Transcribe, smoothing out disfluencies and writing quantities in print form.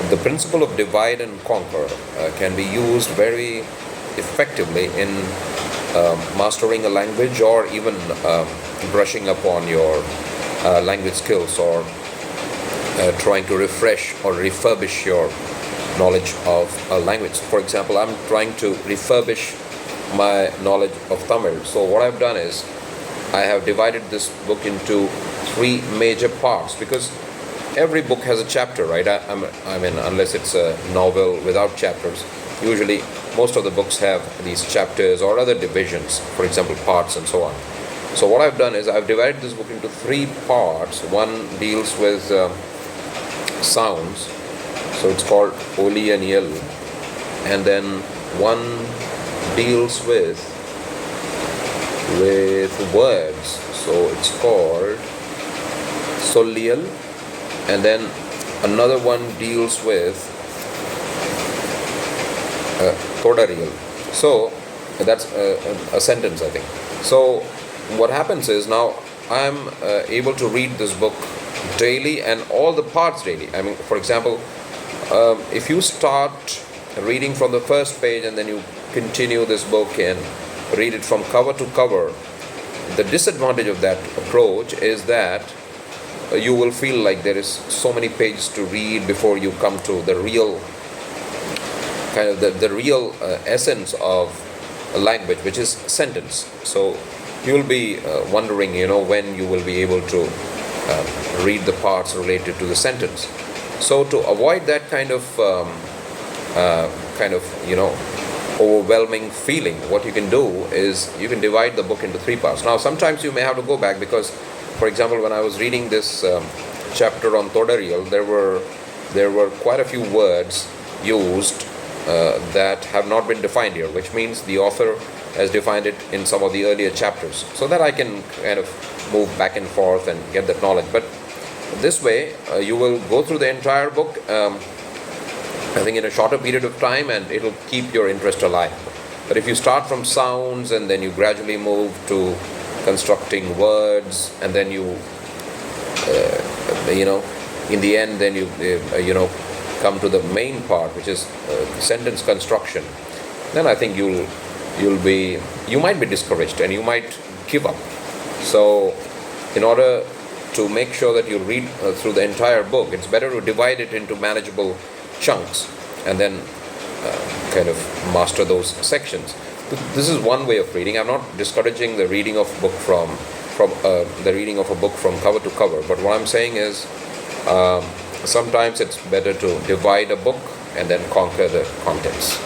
The principle of divide and conquer can be used very effectively in mastering a language, or even brushing up on your language skills, or trying to refresh or refurbish your knowledge of a language. For example, I'm trying to refurbish my knowledge of Tamil. So what I've done is I have divided this book into three major parts, because every book has a chapter, right? I mean, unless it's a novel without chapters, usually most of the books have these chapters or other divisions, for example, parts and so on. So what I've done is I've divided this book into three parts. One deals with sounds, so it's called Oli and Yel, and then one deals with words, so it's called Soliel, and then another one deals with Todariel. So that's a sentence, I think. So what happens is, now I'm able to read this book daily, and all the parts daily. I mean, for example, if you start reading from the first page and then you continue this book and read it from cover to cover, the disadvantage of that approach is that you will feel like there is so many pages to read before you come to the real kind of the real essence of a language, which is sentence. So you will be wondering, when you will be able to read the parts related to the sentence. So to avoid that kind of overwhelming feeling, what you can do is you can divide the book into three parts. Now sometimes you may have to go back, because for example, when I was reading this chapter on Todariel, there were quite a few words used that have not been defined here, which means the author has defined it in some of the earlier chapters, so that I can kind of move back and forth and get that knowledge. But this way you will go through the entire book, I think in a shorter period of time, and it will keep your interest alive. But if you start from sounds and then you gradually move to constructing words, and then you in the end then you come to the main part, which is sentence construction, then I think you might be discouraged and you might give up. So in order to make sure that you read through the entire book, it's better to divide it into manageable chunks and then kind of master those sections. This is one way of reading. I'm not discouraging the reading of book from the reading of a book from cover to cover, but what I'm saying is sometimes it's better to divide a book and then conquer the contents.